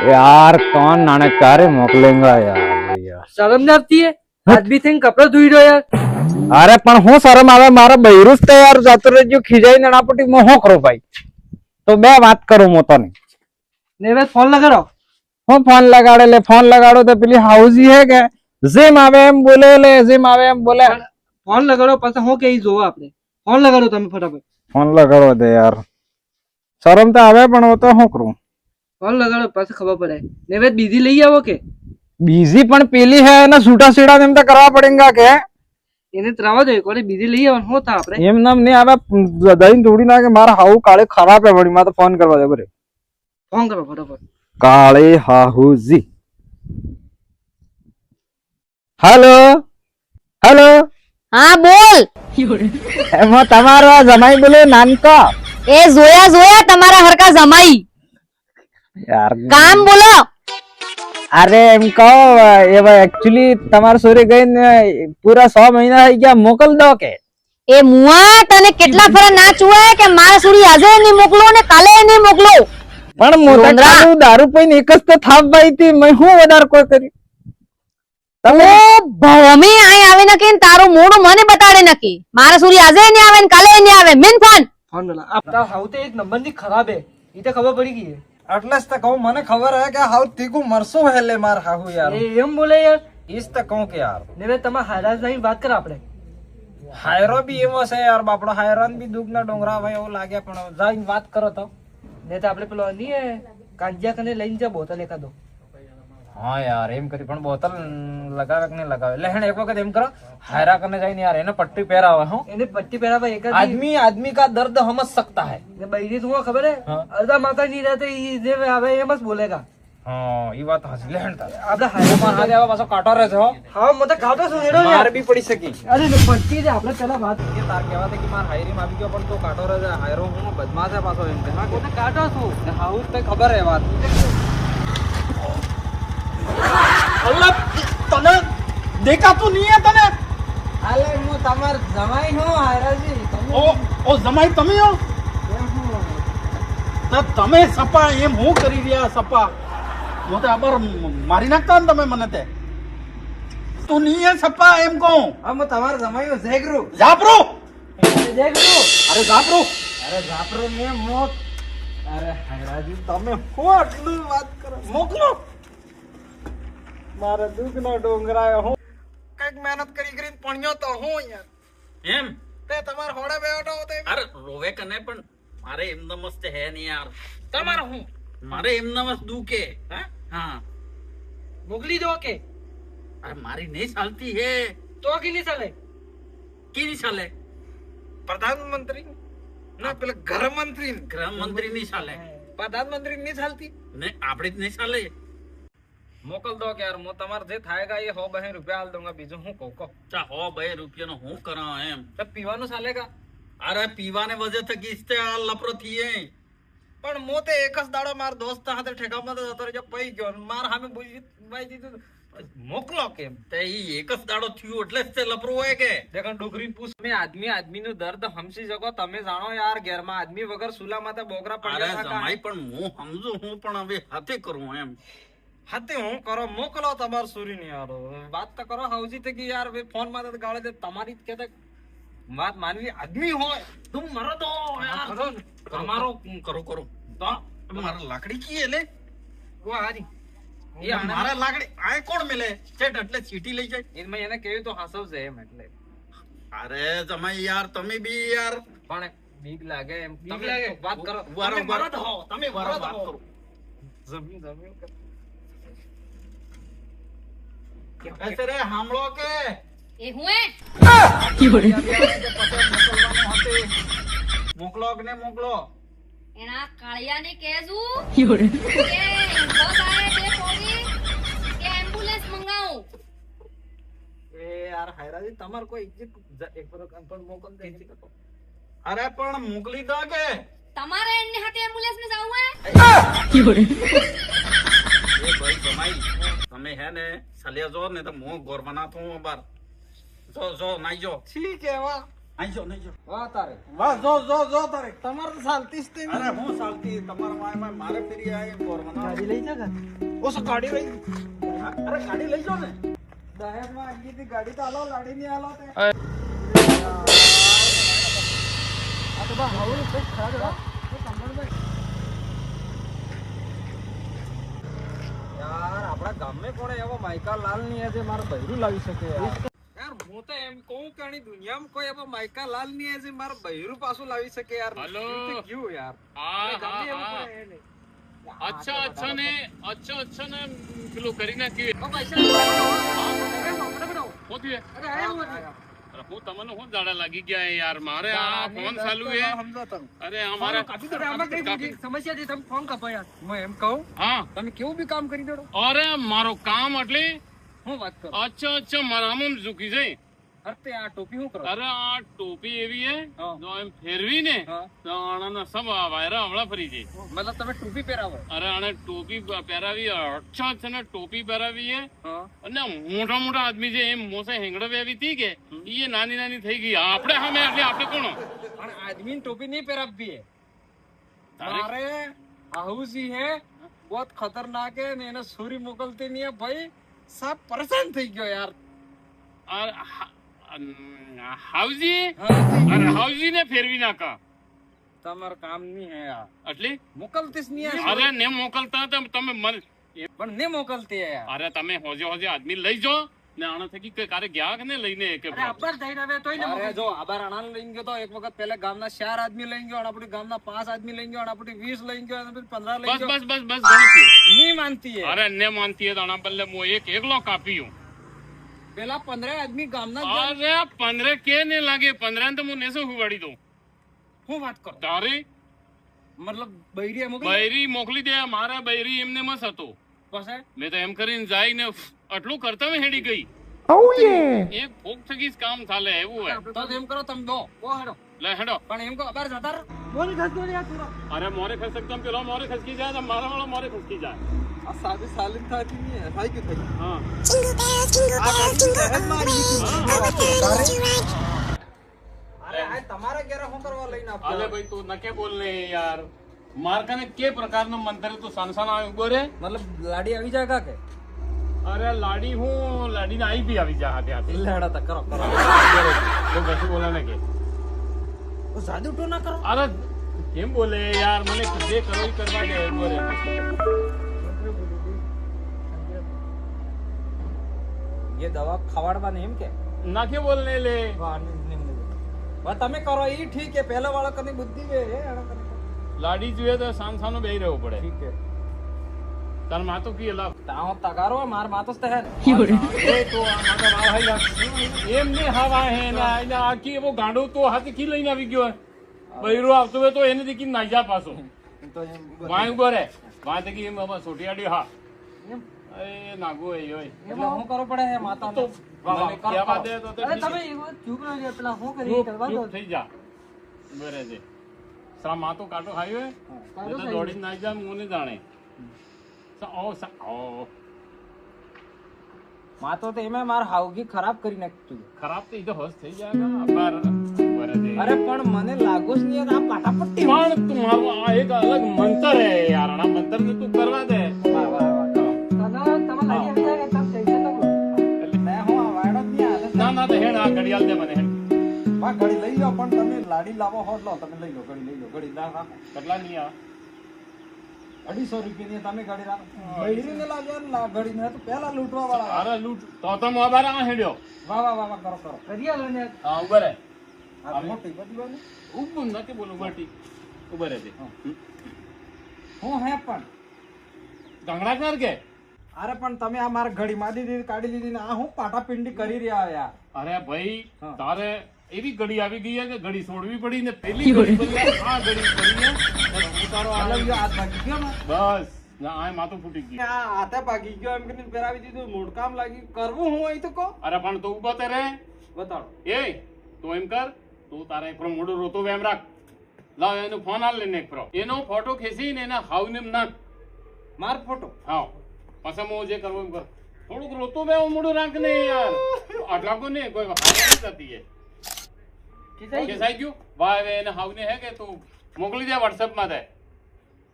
यार कौन नाने कारे मोकलेगा यार शर्म नहीं आती है? आदमी थे कपड़े धोई रहो यार। अरे पण હું શરમ આવે મારા બૈરુસ તો યાર જતો રહેજો ખીજાઈ નાણાપટી માં હું કરું ભાઈ તો બે વાત કરું હું તને ने वे फोन लगा रहो। હું ફોન લગાડે લે ફોન લગાડો તો પેલી હાઉસી હે કે જેમ આવે એમ બોલે લે જેમ આવે એમ બોલે फोन लगा रहो पास हो के जोवा आपने फोन लगा रहो તમે ફટાફટ ફોન લગાડો દે યાર શરમ તો આવે પણ હું તો શું કરું फोन लगा रहो पास खबर पड़े ने वे बिजी લઈ આવો કે બીજી પણ પેલી હે ને છૂટા છેડા એમ તો કરવા પડેગા કે એને ત્રાવા દો કોને બીજી લઈ આવવાનું હું થા આપણે એમ નામ ને આવે દહીં તોડી નાખે મારા હાઉ કાળે ખરાબ હે વળી માં તો ફોન કરવા દે બરે फोन करो फटाफट। કાળે હાહુજી હેલો હેલો હા બોલ એમાં તમારો જમાઈ બોલે નાનકો એ જોયા તમારા હરકા જમાઈ યાર કામ બોલો અરે એમ કહો એ एक्चुअली તમાર સોરી ગઈ ને પૂરા 100 મહિના થઈ ગયા મોકલ દો કે એ મુઆ તને કેટલા ફરા ના ચુવાય કે મારા સુરી આજે નહીં મોકલો ને કાલે નહીં મોકલો પણ મોટા કાળું દારૂ પીને એક જ તો થાપ ભાઈ થી મેં હું વધારે કોઈ કરી તમે ભમે આય આવે ન કે તારું મોઢું મને બતાડે નકી મારા સુરી આજે નહીં આવે ને કાલે નહીં આવે મેન ફોન फोन वाला आपका हाउ तो एक नंबर ની ખરાબ है ये तो खबर पड़ी गई है એટલે જ તો કહું મને ખબર હે કે હાઉ તીકું મરસો હેલે માર હાહુ યાર એ એમ બોલે યાર ઈસ તો કહું કે યાર ને વે તમાર હારાજ નહીં વાત કર આપણે હાયરો બી એવો છે યાર બાપડો હાયરાન બી દુગના ડોંગરા ભાઈ એવું લાગે પણ જઈને વાત કરો તો ને તો આપણે પેલો નહીં હે કાંજિયા કને લઈને જા બોતલ એકાદો હા યાર એમ કરી પણ બોતલ લગાવે કે નહીં લગાવે એટલે હેણ એક વખત એમ કરો હાયરા કરને જઈને યાર એને પટ્ટી પહેરાવે હું એને પટ્ટી પહેરાવા એક જ आदमी का दर्द समझ सकता है ને બૈરી તું ખબર હે અડધા માતા નહીં રહેતે ઈ જે આવે એમ જ બોલેગા હા ઈ વાત હસી લે હેણ તારે આપણે હારે માર હાથે આવા પાછો કાટો રહે છે હો હા મત કાઢો છું હેડો માર યાર બી પડી સકી અરે ને પટ્ટી જે આપણે પેલા વાત એ તાર કહેવાતે કે માર હાયરી માં આવી ગયો પણ તો કાટો રહે છે હાયરો હું બદમાશ છે પાછો એમ કે હા કોને કાઢો છું ને હાઉસ તે ખબર હે વાત અલ્લાહ તને દેખાતું નહીં હે તને આલે હું તમાર જમાઈ હું હાયરાજી તમે ઓ જમાઈ તમે હો ના તમે સપા એમ હું કરી રહ્યા સપા મોતે આબર મારી નાખતા ને તમે મને તે તું નહીં હે સપા એમ કહું હું તમાર જમાઈ જેગરું જાપરો દેખો અરે જાપરો અરે જાપરો મે મોત અરે હાયરાજી તમે હું આટલું વાત કરો મોકલો મારા દુઃખનો ડોંગરા હું કઈક મહેનત કરી કરીને પણ્યો તો હું યાર એમ તે તમાર હોડે બેઠો તો અરે રોવે કને પણ મારે એમ નમસ્તે હે નહીં યાર તમારે હું મારે એમ નમસ દુખે હા મોકલી દો કે અરે મારી નહીં ચાલતી હે તો કે નહીં ચાલે કી નહીં ચાલે પ્રધાનમંત્રી ના પેલા ગૃહમંત્રી ગૃહમંત્રી નહીં ચાલે પ્રધાનમંત્રી ની ચાલતી ને આપણે જ નહીં ચાલે મોકલ દો કે યાર હું તમાર જે થાયગા એ 100 રૂપિયા હાલ દઉંગા બીજું હું કહું કહો ચા 100 રૂપિયાનો હું કરા એમ તો પીવાનું ચાલેગા અરે પીવાને વજહ થકી ઇસ્તે આ લપરો થઈએ પણ મો તે એક જ દાડો માર દોસ્ત હાથે ઠેકામાં તો જતો રહ્યો પઈ ગયો માર સામે બાઈ દીધું મોકલો કેમ તે ઈ એક જ દાડો થયું એટલે જ તે લપરો હોય કે દેખણ ડોગરી પૂછ તમે આદમીનું દર્દ સમજી શકો તમે જાણો યાર ઘરમાં આદમી વગર સુલા માથે બોગરા અરે પડ્યા જમાઈ પણ હું સમજુ હું પણ હવે હાથે કરું એમ હાથે હું કરો મોકલો તમાર સુરી ને યાર વાત તો કરો હાઉજી તે કે યાર ફોન માં તો ગાળે દે તમારી જ કહેતા વાત માનવી આદમી હોય તું મરો તો યાર તમારો કરું કરું તો મારા લાકડી કી એટલે વો હારી એ મારા લાકડી આ કોણ મેલે ચેટ એટલે ચીટી લઈ જાય એ મેં એને કહ્યું તો હસવશે એમ એટલે અરે જમાઈ યાર તમે બી યાર પણ બીક લાગે એમ બીક તમે લાગે? વાત કરો વારો તમે વારો મરદ હો, તમે વારો વાત કરો જમીન એસે રે હામળો કે એ હું હે મોકલો કે ને મોકલો એના કાળિયાને કહેજુ કે બસ આવે બે પોગી કે એમ્બ્યુલન્સ મંગાવું એ યાર હાયરાજી તમાર કોઈ ઇજ્જત એક પર પણ મોકલ દે અરે પણ મોકલી દો કે તમારે એની હાથે એમ્બ્યુલન્સ ને જાવું હે એ ભાઈ જમાઈ તમે હે ને સલિયા જો ને તો મોં ગોર બનાતો હું બાર જો નાઈ જો ઠીક હે વાહ અહીં જો નહીં જો વાહ તારે વાહ જો જો જો તારે તમારે તો ચાલતી જ તે અરે હું ચાલતી તમારા માય મારે ફેરી આય ગોરવાના ગાડી લઈ જા ઓસો ગાડી લઈ અરે ગાડી લઈ જાઓ ને દહેજમાં આગીથી ગાડી તો હાલો લાડી ની હાલો તે આ તો બા હાવું છે ખરા યાર આપણા ગામમાં કોણે એવો માઈકા લાલ ની આજે મારે બૈરું લાવી શકે યાર હું તો એમ કહું કે આની દુનિયામાં કોઈ એવો માઈકા લાલ ની આજે મારે બૈરું પાછું લાવી શકે યાર હલો. ગયું યાર હા હા અચ્છા અચ્છા ને પેલું કરી નાખ્યું શું થયું? અરે હું તમને શું દાડા લાગી ગયા યાર મારે આ ફોન ચાલુ છે અરે અમારે સમસ્યા છે તમે ફોન કપાયા હું એમ કહું હા તમે કેવું બી કામ કરી દો અરે મારો કામ એટલે હું વાત કરું અચ્છા મારા આમ ઝૂકી જાય અરે આ ટોપી હું કરો અરે આ ટોપી એવી હે હા. જો એમ ફેરવી ને હા. તો આના સબ વાયરા હમણાં ફરી જાય મતલબ તમે ટોપી પહેરાવો અરે આને ટોપી પહેરાવી અચ્છા છે ને ટોપી પહેરાવી હે હા અને મોટા આદમી છે એમ મોસે હેંગડવે આવી હતી કે એ નાની થઈ ગઈ આપણે સામે એટલે આપણે કોણ પણ આદમી ટોપી નહીં પહેરાવવી હે તારે? મારે આहुजी है बहुत खतरनाक है ने એને છોરી મોકલતી નહીં હે ભાઈ સાબ પરેશાન થઈ ગયો યાર હાઉજી હા અરે હાઉજી ને ફેરવી નાખા તમાર કામ નહીં હે યાર એટલે મોકલતી જ નહીં હે અરે ને મોકલતા હતા તમે મને પણ ને મોકલતી હે યાર અરે તમે હોજે આદમી લઈ જાઓ ને આના થકી કે કારે ગયા કે ને લઈને કે અરે અબ્બર થઈને હવે તોય ને અરે જો આબાર અણાને લઈને ગયો તો એક વખત પહેલા ગામના 4 આદમી લઈને ગયો અને આપણી ગામના 5 આદમી લઈને ગયો અને આપણી 20 લઈને ગયો અને પછી 15 લઈને ગયો બસ ઘણું થયું. નહીં માનતી હે અરે ને માનતી હે તો આના બદલે હું એકલો કાપ્યું પેલા 15 આદમી ગામના અરે 15 કે ને લાગે 15 ને તો હું નેસો હુવાડી દઉં હું વાત કરો તારે મતલબ બૈરી મોકલી બૈરી મોકલી દે મારા બૈરી એમને મસ હતો પાસે મેં તો એમ કરીને જઈને આટલું કરતા મેં હેડી ગઈ એક ફોક થકી જ કામ ચાલે એવું હે તો એમ કરો તમે દો ઓ હેડો લે હેડો પણ એમ કહો અબાર જતા રહો. બોલ ખસતો યાર પૂરો અરે મોરે ખસકતા પેલો મોરે ખસકી જાય તો મારા વાળો મોરે ખસકી જાય આ સાદી સાલિમ થતી નહીં હે થાય કે થઈ હા અરે આ તમારા ઘરે શું કરવા લઈને આપજો અલે ભાઈ તું નકે બોલ ને યાર માર કને કે પ્રકારનો મંત્ર તું સાનસાન આવી ઉભો રે મતલબ લાડી આવી જાય કે અરે લાડી હું લાડીને આવી બી આવી જા હાથે હાથે લેડા તા કરો કરો તો કશું બોલે ને કે તો જાદુ ટો ના કરો અરે કેમ બોલે યાર મને જે કરો ઈ કરવા દે ઉભો રે ये दवा खवाड़वा नहीं के નાખે બોલ ને લે वाह તમે કરો ઈ ઠીક है पहला वाला कनी बुद्धि वे है एना कनी લાડી જોઈએ તો સાનસાનો બેહી રહેવું પડે ठीक है તાર માતો કી લાવ તાઓ તગારો માર માતો તે હે એ તો આ માતા માવ હાઈ લાગ એમ ને હવા હે ના એના આખી એવો ગાંડો તો હાથ કી લઈને આવી ગયો બૈરો આવતો હોય તો એને દીકી નાઈ જા પાછો तो વાય ઉભો રે વાય દીકી એમ બાબા સોટિયાડી હા એ નાગો એ ઓય એટલે હું કરો પડે હે માતા તો વાહ વાહ કરો કેવા દે તો અરે તમે એવો ચૂપ રહો પેલા હું કરી કરવા દો થઈ જા બરે છે સા માતો કાટો ખાયો હે તો દોડી નાઈ જા મને જાણે માતો તો એમે માર હાવગી ખરાબ કરી નાખ્યું ખરાબ તો ઈ તો હોશ થઈ જાય બાર બરે છે અરે પણ મને લાગુ જ નહીં આ પાટાપટ્ટી પણ તમારો આ એક અલગ મંતર હે યાર આ મંતર ને તું કરવા દે વાહ વાહ વાહ કરો તમે લાગી આવી જાય તમે ટેન્શન ન લો એટલે મેં હું આ વાયડો જ નહીં હાલે ના તો હેડ આ ઘડિયાળ દે મને હેડ માં ઘડી લઈ લો પણ તમે લાડી લાવો હોટ લો તમે લઈ લો ઘડી ના રાખો કેટલા ની આ 250 રૂપિયાની તમે ઘડી રાખો બૈરીને લાગ્યો ને ઘડી ને તો પહેલા લૂંટવા વાળા અરે લૂટ તો મોબાઈલ આ હેડ્યો વાહ વાહ વાહ વાહ કરો કરો કરીયા લો ને હા ઉભો રે આ મોટી બધી વાત ઉભું નથી બોલું બટી ઉભો રે તે હું હે પણ ગંગડા કર કે અરે પણ તમે આ મારા ઘડી માં દીધી કાઢી લીધી ને આ હું પાટાપિંડી કરી રહ્યા યાર અરે ભાઈ હા. તારે એવી ઘડી આવી ગઈ છે કે ઘડી છોડવી પડી ને પેલી ઘડી પડી આ ઘડી પડી ને તારો અલગ હાથ ભાગી ગયો ને બસ ના આ માથું ફૂટી ગયું આ હાથે ભાગી ગયો એમ કરીને પહેરાવી દીધું મોડકામ લાગી કરવું હું અહીં તો કહો અરે પણ તું ઉભો તે રે બતાડો એ તું એમ કર તું તારે એક મોડું રોતો વેમ રાખ લાવ એનો ફોન આલ લેને એક પ્રો એનો ફોટો ખેંચીને એના હાવને નાખ માર ફોટો હા પછી હું જે કરવું એમ કર થોડુંક રોતો બે મોડું રાખ ને યાર આટલા કો ને કોઈ હારે નહીં થતી હે કેસાઈ ગયું વાહ હવે એને હાવને હે કે તું મોકલી દે WhatsApp માં તે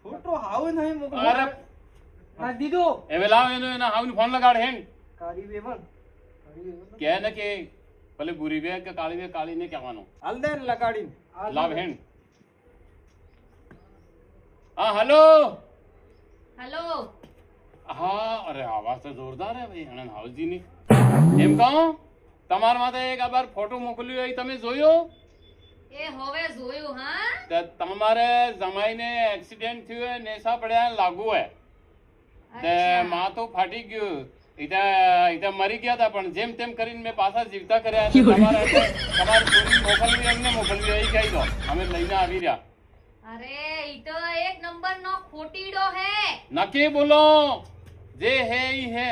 ફોટો હાવ નહીં મોકલો અરે આ દીધો હવે લાવ એના હાવને ફોન લગાડ હેન કાળી વેવણ કે ને કે ભલે બુરી વે કે કાળી ને કહેવાનું હાલ દે ને લગાડીને લાવ હેન હા હેલો હેલો હા અરે આવાજ તો જોરદાર હે ભાઈ આનંદ હાઉસજી ની એમ કહો તમારા માટે એક આબાર ફોટો મોકલ્યો હોય તમે જોયો એ હવે જોયું હા તો તમારે જમાઈને એક્સિડન્ટ થયું હે નેસા પડ્યા લાગુ હે તે માં તો ફાટી ગયું ઈતા મરી ગયા હતા પણ જેમ તેમ કરીને મેં પાછા જીવતા કર્યા છે તમારે ચોરી મોકલવી એમને મોકલવી એ કહી દો અમે લઈને આવી રહ્યા અરે ઈ તો એક નંબર નો ખોટીડો હે નક્કી બોલો જે હે ઈ હે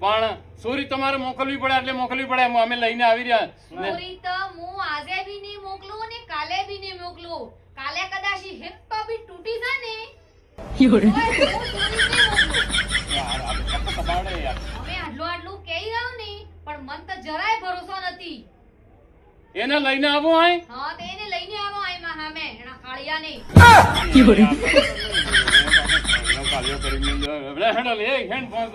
પણ સોરી તમારે મોકલવી પડે એટલે મોકલવી પડે અમે લઈને આવી રહ્યા સોરી તો હું આજે બી નહીં મોકલું ને કાલે બી નહીં મોકલું કાલે કદાચ ઈ હિપ તો બી તૂટી જાય ને યોરે હું સોરી નહીં મોકલું યાર આ કપાડે યાર અમે આટલું કહી રહ્યો ને પણ મન તો જરાય ભરોસો નથી એને લઈને આવો આય હા તે એને લઈને આવો આયમાં સામે એના કાળિયાને કાળિયો કરીને હેન્ડલ એ હેન્ડ ફોન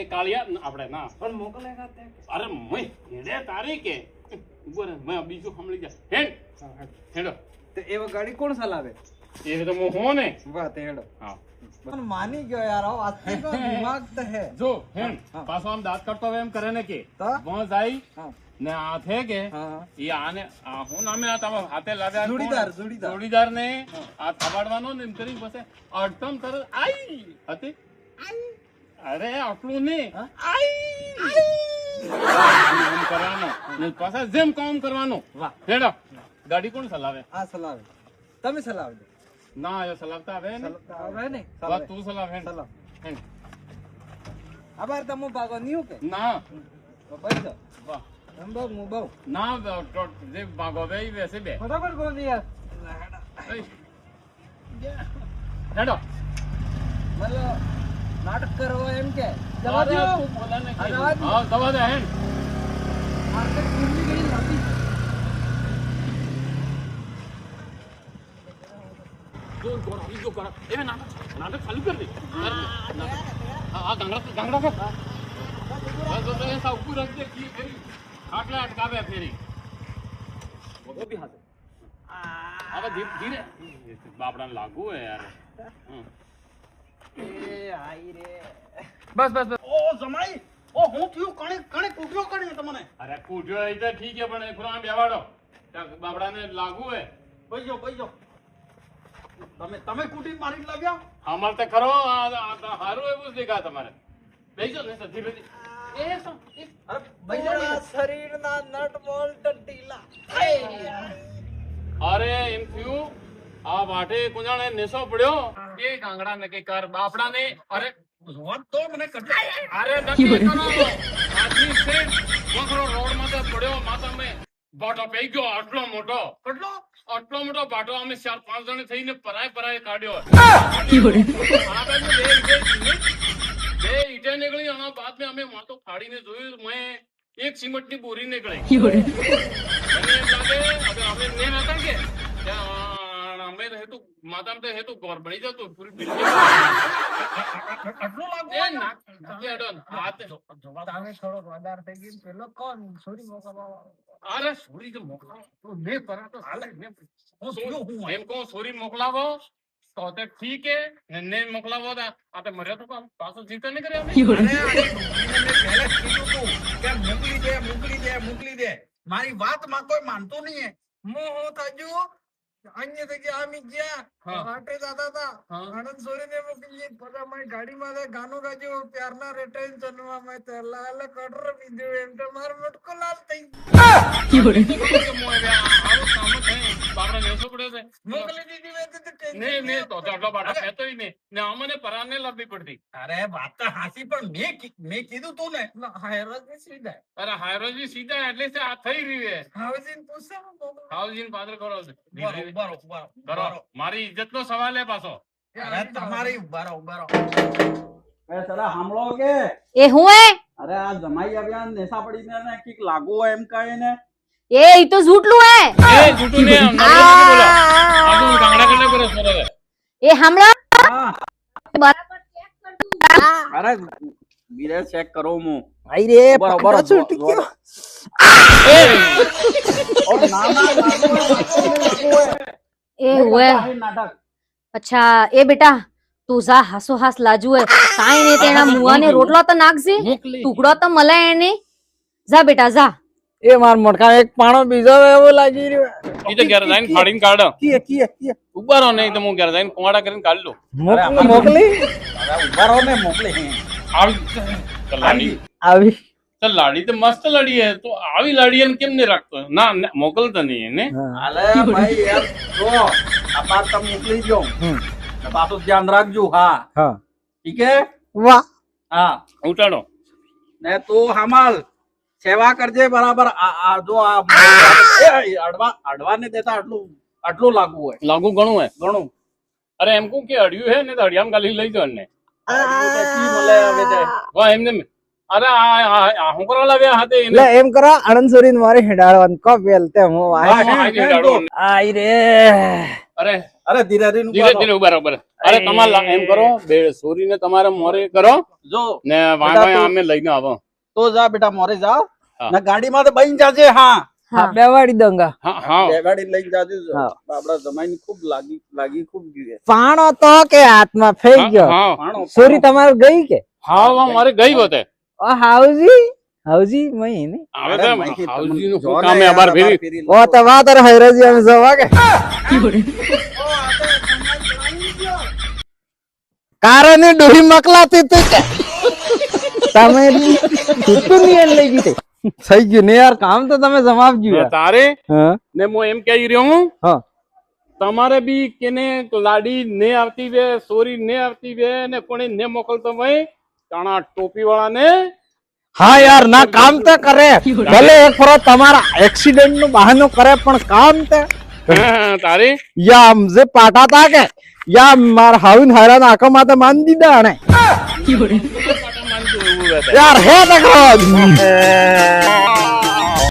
કાળિયા આપણે ના પણ મોકલેગા તે અરે મય હેડે તારી કે ઉભો રે મેં બીજું સાંભળી જા હેન્ડ હેડો તો એવા ગાડી કોણ ચલાવે એ તો હું હો ને વાહ તે હેડો હા પણ માની ગયો યાર આવો આજથી તો દિમાગ તો હે જો હેન્ડ પાછો આમ દાંત કાઢતો હોય એમ કરે ને કે તો? વોં જાય હા ને આ થે કે હા એ આને આ હું નામે આ તમે હાથે લાવ્યા કોણ? જોડીદાર. જોડીદાર ને આ થબાડવાનો ને એમ કરી પછી અડધમ તરત આઈ હતી અરે આટલું ને આઈ એમ કરવાનું ને પાછા જેમ કામ કરવાનું વાહ હેડો ગાડી કોણ ચલાવે આ ચલાવે તમે ચલાવજો ના એ ચલાવતા આવે ને આવે ને બસ તું ચલાવ હેન્ડ ચલાવ હેન્ડ આભાર તમે ભાગો નહીં કે ના ભાઈ તો વાહ એમ બહુ હું બહુ ના જે ભાગો બે ઈ વેસે બે ફટાફટ બોલ યાર હેડો મતલબ નાટક કરો એમ કે જવા જવા દો તું બોલે ને હા, જવા દો. હા જવા દે હેન્ડ આટલે કુંડી ગઈ લાંબી જો ગોરા ઈ જો ગોરા એ નાટક ચાલુ કર દે હા ગાંગડા કર બસ બસ એ સા ઉપર રખ દે કી ફેરી આટલા અટકાવે ફેરી वो भी हाथ अब धीरे बापड़ा लागू है यार એ આઈ રે બસ બસ બસ ઓ જમાઈ ઓ હું થયું કણે કૂટ્યો કણે તમને अरे कूट्यो है तो ठीक है पण खुरा बेवाडो बापड़ा ने लागू है બઈજો તમે કૂટી મારી લાવ્યા हमार तो करो हारो है उस देखा तुम्हारे बेचो ने सच्ची बेची ए सो અરે પૂરા શરીરના નટ બોલ્ટ ઢીલા अरे एम थયું आ वाटे कुजाणे नेसो पड्यो ए गांगड़ा ने के कर बापड़ा ने अरे વાત તો મને કટલા अरे नक्की करो आदमी से वखरो रोड में तो पड्यो माथा में बाटो पे गयो आटलो मोटो बाटो અમે 4-5 જણે થઈને પરાય કાઢ્યો આ બાજુ બે ઈટે નીકળી આના બાદ મે અમે માથો ફાડીને જોયું મેં એક સિમેન્ટની બોરી નીકળી મને એમ લાગે અગર અમે ને નતા કે અમે રહે તો માતામ તો હે તો ગોર બની જતો પૂરી બિલ્ડિંગ આટલું લાગુ એ ના કે અડન હાથ તાને થોડો વધારે થઈ ગઈ પેલો કોણ સોરી મોકલવા અરે સોરી તો મોકલાવો તો ને પરા તો હાલે ને હું એમ કહો સોરી મોકલાવો તો તે ઠીક હે ને મોકલાવો તા આ તો મર્યા તો કામ પાછો ચિંતા નહીં કરે અમે મોકલી દે મારી વાત માં કોઈ માનતો નહીં હે હું થાજુ અન્ય જગ્યા આમી ગયા હા. વાટે જતા હતા હા. આનંદ સોરીને મોકલી પછી મારી ગાડીમાં ગાનું ગાજો પ્યારના રેટે ચનવા માં તો લાલ કડર પીધું એમ તો મારો મટકો લાલ થઈ બાપડા નેસો પડ્યો છે મોકલી દીધી મેં તો tension ને નહીં તો આટલો બાટો કહેતો ય નહીં ને અમને પરાને લાવવી પડતી અરે વાત તો હાસી પણ મેં કીધું તું ને ના, હાયરાજ ને સીધા અરે હાયરોજી સીધા એટલે છે આ થઈ રહ્યું છે હાઉસિંગ પૂછો હાઉજીન પાદર કરો છે ઉભારો કરો મારી ઇજ્જત નો સવાલ હે પાછો અરે તમારી ઉભારો એ તારા સાંભળો કે એ હું હે અરે આ જમાઈ આવ્યા ને નેસા પડીને ને કઈક લાગુ હોય એમ કહે ને એ ઈ તો झूठલું હે ए झूठू ने नॉर्मल से बोला आज हम कांगड़ा करने पर सोरा है એ હામળા હા બરાબર ચેક કર તું અરે બીરે ચેક કરો હું આઈ રે બરાબર છૂટી ગયો और नाना એ હોય नाटक અચ્છા એ બેટા તું જા હાસો હાસ લાજુ હે કાઈ ને તેના મુવાને રોટલો તો નાખજે ટુકડો તો મળે એને જા બેટા જા એ માર મોટકા એક પાણો બીજો એવો લાગી રહ્યો ये तो गरदाइन फाड़ीन काढ किए ऊपर हो नहीं तो मु गरदाइन कोड़ा करन काढ लो મોકલી उभा रहो ने मोकले आवी चल लाड़ी આવી चल लाड़ी तो मस्त लड़ी है तो आवी लाड़ी ने केम नहीं रखतो ना मोकलता नहीं है ने अरे भाई यार जो अपार तम मोकली जो पासो ध्यान रखजो हाँ હા ठीक है વાહ हाँ उठाड़ो ने तो हमाल सेवा करजे बराबर जो अडवा ने देता आटलू लागू है लागू घणो है घणो अरे एम को के अड़ियो है ने तो अड़ियाम गाली लई जो ने की मले હવે તે वो एमने अरे आ હું કરવા લાવ્યા હાતે એટલે એમ કરો આનંદ સોરી મારે હેડાળવાનું કો પેલ તે હું આઈ રે अरे अरे धीरे धीरे धीरे उभा रहो अरे તમાર એમ કરો બે સોરી ને તમારે મોરે કરો जो ને વાય આમે લઈને આવો तो जा बेटा मोरे जा हाँ। ना गाड़ी में तो बन जाजे हाँ હા બેવાડી દંગા हाँ हाँ બે ગાડી લઈને જાજે हाँ। આપડા જમાઈની ખૂબ લાગી ખૂબ ગઈ પાણો તો કે હાથમાં ફેઈ ગયો हाँ પાણો સોરી તમારે ગઈ કે हाँ वो हमारे गई होते ઓ હાઉજી મઈ ને આવે તો હાઉજી નું શું કામ है અમાર ફેરી ઓ તો વાત રે હૈરજી અમે જવા કે કારણે ડોહી મકલાતી તું કે તમે છૂટું ની લઈ ગઈ તે થઈ ગયું ને યાર કામ તો તમે જમાવજો યાર તારે હા ને હું એમ કહી રહ્યો હું હા તમારે બી કેને લાડી ને આવતી વે સોરી ને આવતી વે ને કોને ને મોકલતો ભાઈ કાણા ટોપી વાળા ને હા યાર ના કામ તો કરે ભલે એક ફરો તમારા એક્સિડન્ટ નું બહાનો કરે પણ કામ તો તારે યા જે પાટા તા કે યા માર હાઉન હારા નાકો માતે માન દીધા ને યાર હે દેખો